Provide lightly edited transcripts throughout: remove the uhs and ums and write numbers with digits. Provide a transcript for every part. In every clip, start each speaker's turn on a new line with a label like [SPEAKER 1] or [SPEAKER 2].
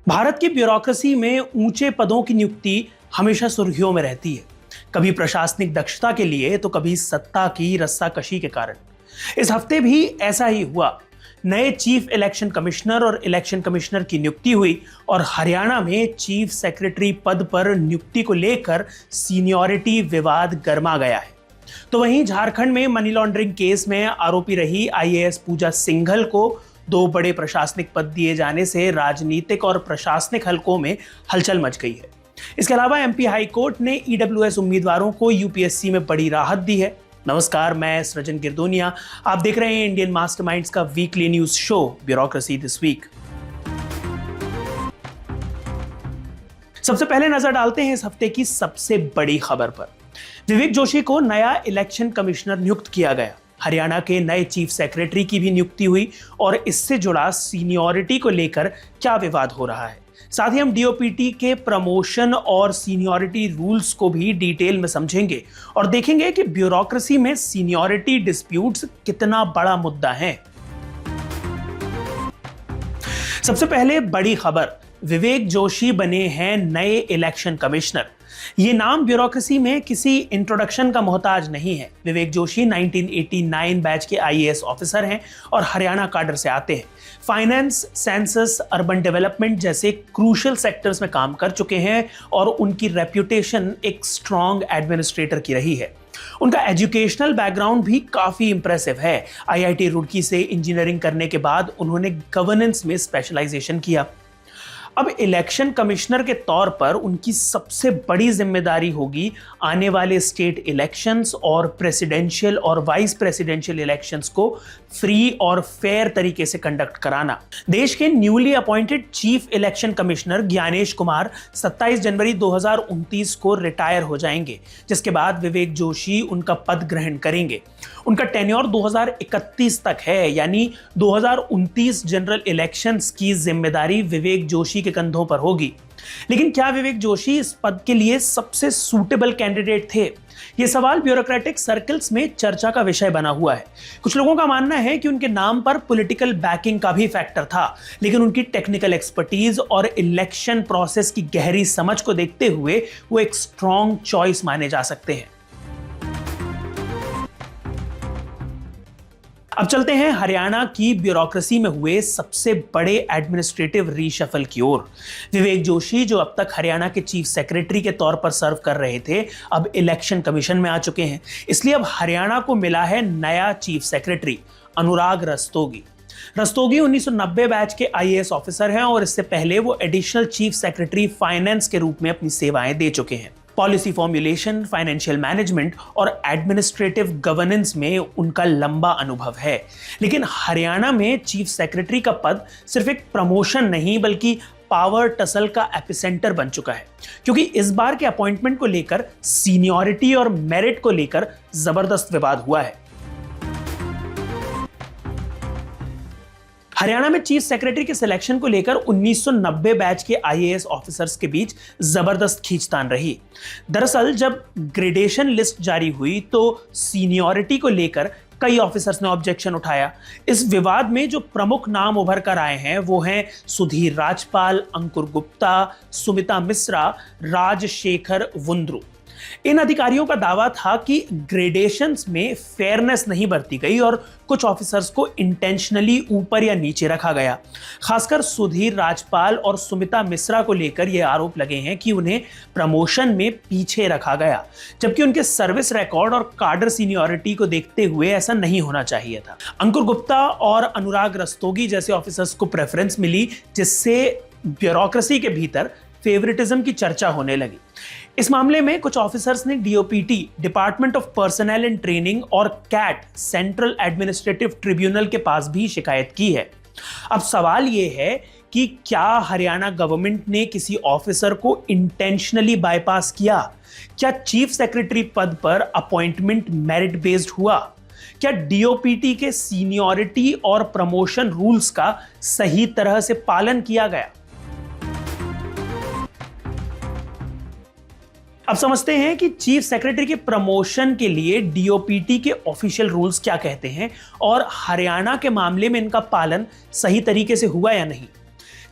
[SPEAKER 1] भारत की ब्यूरोक्रेसी में ऊंचे पदों की नियुक्ति हमेशा सुर्खियों में रहती है। कभी प्रशासनिक दक्षता के लिए तो कभी सत्ता की रस्साकशी के कारण। इस हफ्ते भी ऐसा ही हुआ। नए चीफ इलेक्शन कमिश्नर और इलेक्शन कमिश्नर की नियुक्ति हुई और हरियाणा में चीफ सेक्रेटरी पद पर नियुक्ति को लेकर सीनियरिटी विवाद गर्मा गया है। तो वहीं झारखंड में मनी लॉन्ड्रिंग केस में आरोपी रही आईएएस पूजा सिंघल को 2 बड़े प्रशासनिक पद दिए जाने से राजनीतिक और प्रशासनिक हलकों में हलचल मच गई है। इसके अलावा एमपी हाई कोर्ट ने ईडब्ल्यूएस उम्मीदवारों को यूपीएससी में बड़ी राहत दी है। नमस्कार, मैं सृजन गिरदोनिया। आप देख रहे हैं इंडियन मास्टरमाइंड्स का weekly news show bureaucracy this week. सबसे पहले नजर डालते हैं इस हफ्ते की सबसे बड़ी खबर पर। विवेक जोशी को नया इलेक्शन कमिश्नर नियुक्त किया गया। हरियाणा के नए चीफ सेक्रेटरी की भी नियुक्ति हुई और इससे जुड़ा सीनियरिटी को लेकर क्या विवाद हो रहा है। साथ ही हम डीओपीटी के प्रमोशन और सीनियरिटी रूल्स को भी डिटेल में समझेंगे और देखेंगे कि ब्यूरोक्रेसी में सीनियरिटी डिस्प्यूट्स कितना बड़ा मुद्दा है। सबसे पहले बड़ी खबर, विवेक जोशी बने हैं नए इलेक्शन कमिश्नर। ये नाम ब्यूरोक्रेसी में किसी इंट्रोडक्शन का मोहताज नहीं है। विवेक जोशी 1989 बैच के आईएएस ऑफिसर हैं और हरियाणा काडर से आते हैं। फाइनेंस, सेंसस, अर्बन डेवलपमेंट जैसे क्रूशियल सेक्टर्स में काम कर चुके हैं और उनकी रेप्यूटेशन एक स्ट्रॉन्ग एडमिनिस्ट्रेटर की रही है। उनका एजुकेशनल बैकग्राउंड भी काफी इंप्रेसिव है। आईआईटी रुड़की से इंजीनियरिंग करने के बाद उन्होंने गवर्नेंस में स्पेशलाइजेशन किया। अब इलेक्शन कमिश्नर के तौर पर उनकी सबसे बड़ी जिम्मेदारी होगी आने वाले स्टेट इलेक्शंस और प्रेसिडेंशियल और वाइस प्रेसिडेंशियल इलेक्शंस को फ्री और फेयर तरीके से कंडक्ट कराना। देश के newly appointed chief election commissioner Gyanesh Kumar 27 जनवरी 2029 को रिटायर हो जाएंगे, जिसके बाद विवेक जोशी उनका पद ग्रहण करेंगे। उनका टेन्योर 2031 तक है, यानी 2029 जनरल इलेक्शंस की जिम्मेदारी विवेक जोशी के कंधों पर होगी। लेकिन क्या विवेक जोशी इस पद के लिए सबसे सूटेबल कैंडिडेट थे? यह सवाल ब्यूरोक्रेटिक सर्कल्स में चर्चा का विषय बना हुआ है। कुछ लोगों का मानना है कि उनके नाम पर पॉलिटिकल बैकिंग का भी फैक्टर था, लेकिन उनकी टेक्निकल एक्सपर्टीज और इलेक्शन प्रोसेस की गहरी समझ को देखते हुए वो एक स्ट्रॉन्ग चॉइस माने जा सकते हैं। अब चलते हैं हरियाणा की ब्यूरोक्रेसी में हुए सबसे बड़े एडमिनिस्ट्रेटिव रीशफल की ओर। विवेक जोशी, जो अब तक हरियाणा के चीफ सेक्रेटरी के तौर पर सर्व कर रहे थे, अब इलेक्शन कमीशन में आ चुके हैं। इसलिए अब हरियाणा को मिला है नया चीफ सेक्रेटरी, अनुराग रस्तोगी। रस्तोगी 1990 बैच के आईएएस ऑफिसर हैं और इससे पहले वो एडिशनल चीफ सेक्रेटरी फाइनेंस के रूप में अपनी सेवाएं दे चुके हैं। पॉलिसी फॉर्मुलेशन, फाइनेंशियल मैनेजमेंट और एडमिनिस्ट्रेटिव गवर्नेंस में उनका लंबा अनुभव है। लेकिन हरियाणा में चीफ सेक्रेटरी का पद सिर्फ एक प्रमोशन नहीं बल्कि पावर टसल का एपिसेंटर बन चुका है, क्योंकि इस बार के अपॉइंटमेंट को लेकर सीनियरिटी और मेरिट को लेकर जबरदस्त विवाद हुआ है। हरियाणा में चीफ सेक्रेटरी के सिलेक्शन को लेकर 1990 बैच के आईएएस ऑफिसर्स के बीच जबरदस्त खींचतान रही। दरअसल जब ग्रेडेशन लिस्ट जारी हुई तो सीनियरिटी को लेकर कई ऑफिसर्स ने ऑब्जेक्शन उठाया। इस विवाद में जो प्रमुख नाम उभर कर आए हैं वो हैं सुधीर राजपाल, अंकुर गुप्ता, सुमिता मिश्रा, राजशेखर वुंद्रू। इन अधिकारियों का दावा था कि ग्रेडेशंस में फेयरनेस नहीं बरती गई और कुछ ऑफिसर्स को इंटेंशनली ऊपर या नीचे रखा गया। खासकर सुधीर राजपाल और सुमिता मिश्रा को लेकर यह आरोप लगे हैं कि उन्हें प्रमोशन में पीछे रखा गया, जबकि उनके सर्विस रिकॉर्ड और काडर सीनियरिटी को देखते हुए ऐसा नहीं होना चाहिए था। अंकुर गुप्ता और अनुराग रस्तोगी जैसे ऑफिसर्स को प्रेफरेंस मिली, जिससे ब्यूरोक्रेसी के भीतर फेवरेटिज्म की चर्चा होने लगी। इस मामले में कुछ ऑफिसर्स ने DOPT, department of personal and training और कैट, सेंट्रल एडमिनिस्ट्रेटिव ट्रिब्यूनल के पास भी शिकायत की है। अब सवाल यह है कि क्या हरियाणा गवर्नमेंट ने किसी ऑफिसर को इंटेंशनली बाईपास किया? क्या चीफ सेक्रेटरी पद पर अपॉइंटमेंट मेरिट बेस्ड हुआ? क्या डीओपीटी के सीनियरिटी और प्रमोशन रूल्स का सही तरह से पालन किया गया? अब समझते हैं कि चीफ सेक्रेटरी के प्रमोशन के लिए डीओपीटी के ऑफिशियल रूल्स क्या कहते हैं और हरियाणा के मामले में इनका पालन सही तरीके से हुआ या नहीं।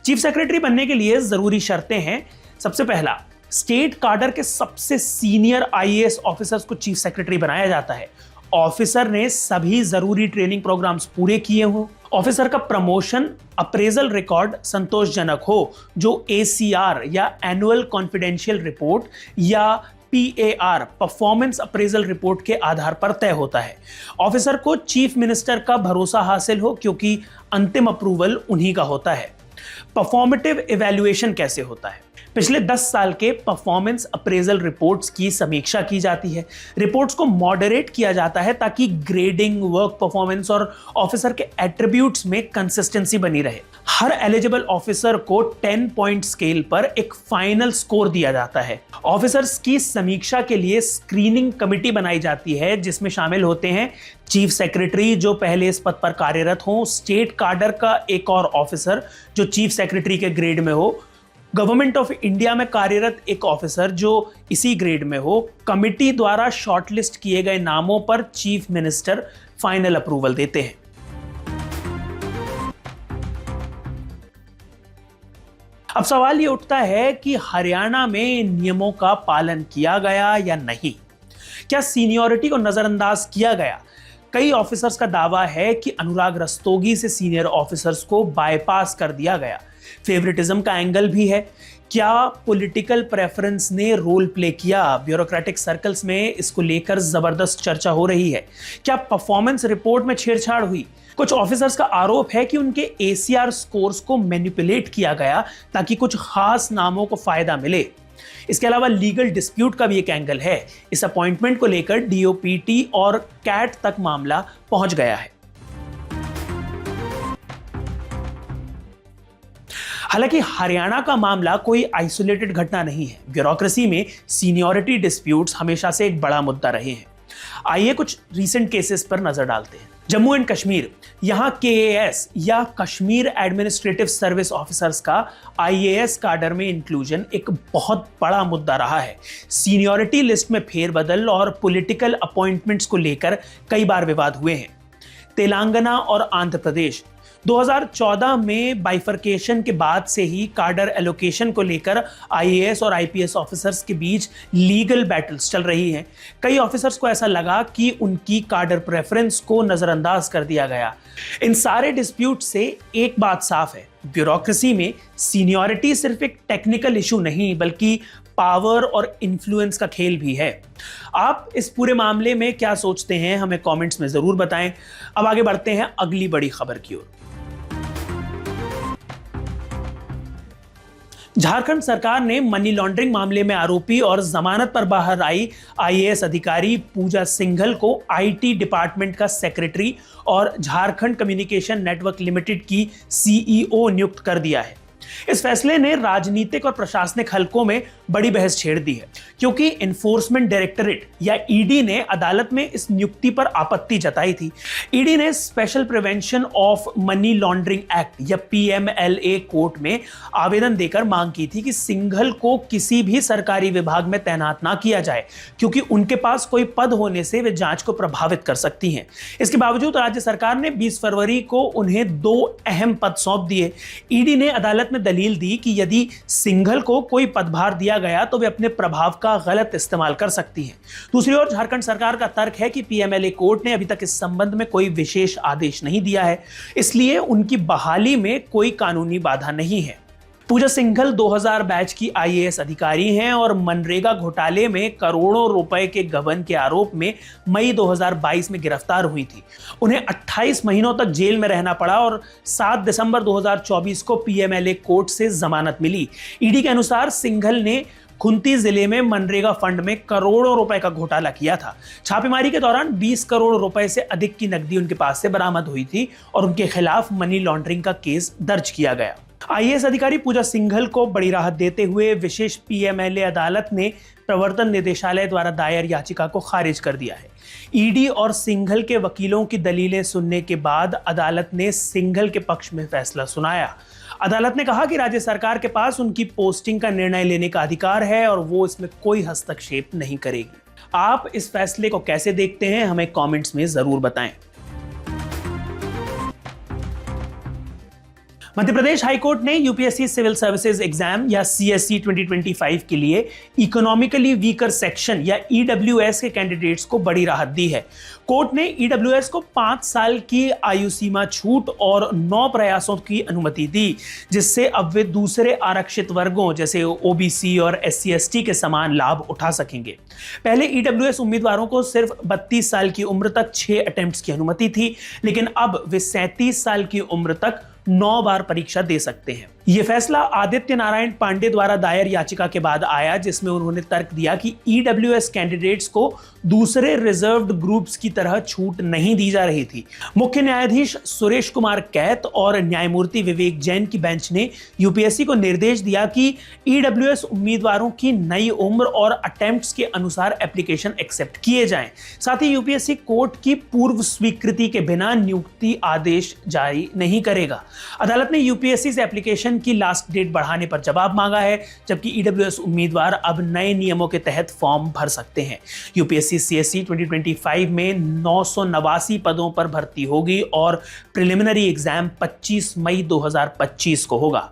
[SPEAKER 1] चीफ सेक्रेटरी बनने के लिए जरूरी शर्तें हैं। सबसे पहला, स्टेट काडर के सबसे सीनियर आईएएस ऑफिसर्स को चीफ सेक्रेटरी बनाया जाता है। ऑफिसर ने सभी जरूरी ट्रेनिंग प्रोग्राम्स पूरे किए हों। ऑफिसर का प्रमोशन अप्रेजल रिकॉर्ड संतोषजनक हो, जो एसीआर या एनुअल कॉन्फिडेंशियल रिपोर्ट या पीएआर परफॉर्मेंस अप्रेजल रिपोर्ट के आधार पर तय होता है। ऑफिसर को चीफ मिनिस्टर का भरोसा हासिल हो, क्योंकि अंतिम अप्रूवल उन्हीं का होता है। परफॉर्मेटिव इवैल्यूएशन कैसे होता है? पिछले 10 साल के परफॉर्मेंस अप्रेजल रिपोर्ट्स की समीक्षा की जाती है। रिपोर्ट्स को मॉडरेट किया जाता है ताकि ग्रेडिंग, वर्क परफॉर्मेंस और ऑफिसर के एट्रीब्यूट्स में कंसिस्टेंसी बनी रहे। हर एलिजिबल ऑफिसर को 10 पॉइंट स्केल पर एक फाइनल स्कोर दिया जाता है। ऑफिसर्स की समीक्षा के लिए स्क्रीनिंग कमेटी बनाई जाती है, जिसमें शामिल होते हैं चीफ सेक्रेटरी जो पहले इस पद पर कार्यरत हो, स्टेट काडर का एक और ऑफिसर जो चीफ सेक्रेटरी के ग्रेड में हो, गवर्नमेंट ऑफ इंडिया में कार्यरत एक ऑफिसर जो इसी ग्रेड में हो। कमिटी द्वारा शॉर्टलिस्ट किए गए नामों पर चीफ मिनिस्टर फाइनल अप्रूवल देते हैं। अब सवाल ये उठता है कि हरियाणा में इन नियमों का पालन किया गया या नहीं। क्या सीनियरिटी को नजरअंदाज किया गया? कई ऑफिसर्स का दावा है कि अनुराग रस्तोगी से सीनियर ऑफिसर्स को बाईपास कर दिया गया। फेवरेटिज्म का एंगल भी है। क्या पॉलिटिकल प्रेफरेंस ने रोल प्ले किया? ब्यूरोक्रेटिक सर्कल्स में इसको लेकर जबरदस्त चर्चा हो रही है। क्या परफॉर्मेंस रिपोर्ट में छेड़छाड़ हुई? कुछ ऑफिसर्स का आरोप है कि उनके एसीआर स्कोर्स को मैनिपुलेट किया गया ताकि कुछ खास नामों को फायदा मिले। इसके अलावा लीगल डिस्प्यूट का भी एक एंगल है। इस अपॉइंटमेंट को लेकर डीओपीटी और कैट तक मामला पहुंच गया है। हालांकि हरियाणा का मामला कोई आइसोलेटेड घटना नहीं है। ब्यूरोक्रेसी में सीनियरिटी डिस्प्यूट्स हमेशा से एक बड़ा मुद्दा रहे हैं। आइए कुछ रीसेंट केसेस पर नजर डालते हैं। जम्मू एंड कश्मीर, यहां केएएस या कश्मीर एडमिनिस्ट्रेटिव सर्विस ऑफिसर्स का आईएएस काडर में इंक्लूजन एक बहुत बड़ा मुद्दा रहा है। सीनियरिटी लिस्ट में फेरबदल और पॉलिटिकल अपॉइंटमेंट्स को लेकर कई बार विवाद हुए हैं। तेलंगाना और आंध्र प्रदेश 2014 में बाइफर्केशन के बाद से ही काडर एलोकेशन को लेकर आईएएस और आईपीएस ऑफिसर्स के बीच लीगल बैटल्स चल रही हैं। कई ऑफिसर्स को ऐसा लगा कि उनकी काडर प्रेफरेंस को नजरअंदाज कर दिया गया। इन सारे डिस्प्यूट से एक बात साफ है, ब्यूरोक्रेसी में सीनियरिटी सिर्फ एक टेक्निकल इशू नहीं बल्कि पावर और इन्फ्लुएंस का खेल भी है। आप इस पूरे मामले में क्या सोचते हैं, हमें कमेंट्स में जरूर बताएं। अब आगे बढ़ते हैं अगली बड़ी खबर की ओर। झारखंड सरकार ने मनी लॉन्ड्रिंग मामले में आरोपी और जमानत पर बाहर आई आईएएस अधिकारी पूजा सिंघल को आईटी डिपार्टमेंट का सेक्रेटरी और झारखंड कम्युनिकेशन नेटवर्क लिमिटेड की सीईओ नियुक्त कर दिया है। इस फैसले ने राजनीतिक और प्रशासनिक हलकों में बड़ी बहस छेड़ दी है, क्योंकि एनफोर्समेंट डायरेक्टरेट या ईडी ने अदालत में इस नियुक्ति पर आपत्ति जताई थी। ईडी ने special prevention of money laundering act या पीएमएलए कोर्ट में आवेदन देकर मांग की थी कि सिंघल को किसी भी सरकारी विभाग में तैनात ना किया जाए, क्योंकि उनके पास कोई पद होने से वे जांच को प्रभावित कर सकती हैं। इसके बावजूद राज्य सरकार ने 20 फरवरी को उन्हें 2 अहम पद सौंप दिए। ईडी ने अदालत में दलील दी कि यदि सिंघल को कोई पदभार दिया गया तो वे अपने प्रभाव का गलत इस्तेमाल कर सकती हैं। दूसरी ओर झारखंड सरकार का तर्क है कि पीएमएलए कोर्ट ने अभी तक इस संबंध में कोई विशेष आदेश नहीं दिया है, इसलिए उनकी बहाली में कोई कानूनी बाधा नहीं है। पूजा सिंघल 2000 बैच की आईएएस अधिकारी हैं और मनरेगा घोटाले में करोड़ों रुपए के गबन के आरोप में मई 2022 में गिरफ्तार हुई थी। उन्हें 28 महीनों तक जेल में रहना पड़ा और 7 दिसंबर 2024 को पीएमएलए कोर्ट से जमानत मिली। ईडी के अनुसार सिंघल ने खुंती जिले में मनरेगा फंड में करोड़ों रुपए का घोटाला किया था। छापेमारी के दौरान 20 करोड़ रुपए से अधिक की नकदी उनके पास से बरामद हुई थी और उनके खिलाफ मनी लॉन्ड्रिंग का केस दर्ज किया गया। आईएएस अधिकारी पूजा सिंघल को बड़ी राहत देते हुए विशेष पीएमएलए अदालत ने प्रवर्तन निदेशालय द्वारा दायर याचिका को खारिज कर दिया है। ईडी और सिंघल के वकीलों की दलीलें सुनने के बाद अदालत ने सिंघल के पक्ष में फैसला सुनाया। अदालत ने कहा कि राज्य सरकार के पास उनकी पोस्टिंग का निर्णय लेने का अधिकार है और वो इसमें कोई हस्तक्षेप नहीं करेगी। आप इस फैसले को कैसे देखते हैं, हमें कमेंट्स में जरूर बताएं। मध्य प्रदेश हाईकोर्ट ने यूपीएससी सिविल सर्विसेज एग्जाम या सीएससी 2025 के लिए इकोनॉमिकली वीकर सेक्शन या ईडब्ल्यूएस के कैंडिडेट्स को बड़ी राहत दी है। कोर्ट ने ईडब्ल्यूएस को 5 साल की आयु सीमा छूट और 9 प्रयासों की अनुमति दी, जिससे अब वे दूसरे आरक्षित वर्गों जैसे ओबीसी और एससी एसटी के समान लाभ उठा सकेंगे। पहले ईडब्ल्यूएस उम्मीदवारों को सिर्फ 32 साल की उम्र तक 6 अटेम्प्ट्स की अनुमति थी, लेकिन अब वे 37 साल की उम्र तक 9 बार परीक्षा दे सकते हैं। यह फैसला आदित्य नारायण पांडे द्वारा दायर याचिका के बाद आया, जिसमें उन्होंने तर्क दिया कि ईडब्ल्यूएस कैंडिडेट्स को दूसरे रिजर्व्ड ग्रुप्स की तरह छूट नहीं दी जा रही थी। मुख्य न्यायाधीश सुरेश कुमार कैत और न्यायमूर्ति विवेक जैन की बेंच ने यूपीएससी को निर्देश दिया कि ईडब्ल्यूएस उम्मीदवारों की नई उम्र और अटेम्प्ट्स के अनुसार एप्लीकेशन एक्सेप्ट किए जाएं। साथ ही यूपीएससी कोर्ट की पूर्व स्वीकृति के बिना नियुक्ति आदेश जारी नहीं करेगा। अदालत ने यूपीएससी से एप्लीकेशन की लास्ट डेट बढ़ाने पर जवाब मांगा है, जबकि ईडब्ल्यूएस उम्मीदवार अब नए नियमों के तहत फॉर्म भर सकते हैं। यूपीएससी सीएससी 2025 में 989 पदों पर भर्ती होगी और प्रिलिमिनरी एग्जाम 25 मई 2025 को होगा।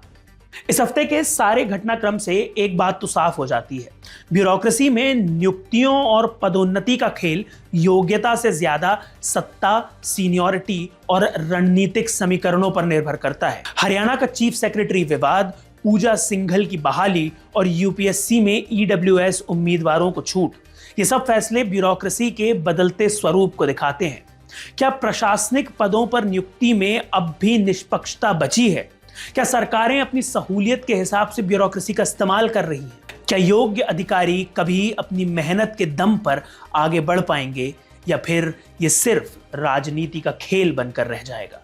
[SPEAKER 1] इस हफ्ते के सारे घटनाक्रम से एक बात तो साफ हो जाती है, ब्यूरोक्रेसी में नियुक्तियों और पदोन्नति का खेल योग्यता से ज्यादा सत्ता, सीनियरिटी और रणनीतिक समीकरणों पर निर्भर करता है। हरियाणा का चीफ सेक्रेटरी विवाद, पूजा सिंघल की बहाली और यूपीएससी में ईडब्ल्यूएस उम्मीदवारों को छूट, ये सब फैसले ब्यूरोक्रेसी के बदलते स्वरूप को दिखाते हैं। क्या प्रशासनिक पदों पर नियुक्ति में अब भी निष्पक्षता बची है? क्या सरकारें अपनी सहूलियत के हिसाब से ब्यूरोक्रेसी का इस्तेमाल कर रही हैं? क्या योग्य अधिकारी कभी अपनी मेहनत के दम पर आगे बढ़ पाएंगे या फिर ये सिर्फ राजनीति का खेल बनकर रह जाएगा?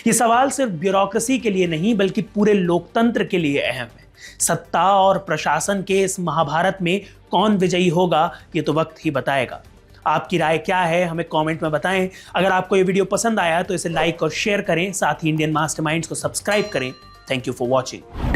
[SPEAKER 1] ये सवाल सिर्फ ब्यूरोक्रेसी के लिए नहीं बल्कि पूरे लोकतंत्र के लिए अहम है। सत्ता और प्रशासन के इस महाभारत में कौन विजयी होगा, ये तो वक्त ही बताएगा। आपकी राय क्या है, हमें कमेंट में बताएं। अगर आपको ये वीडियो पसंद आया तो इसे लाइक और शेयर करें, साथ ही इंडियन मास्टरमाइंड्स को सब्सक्राइब करें। Thank you for watching.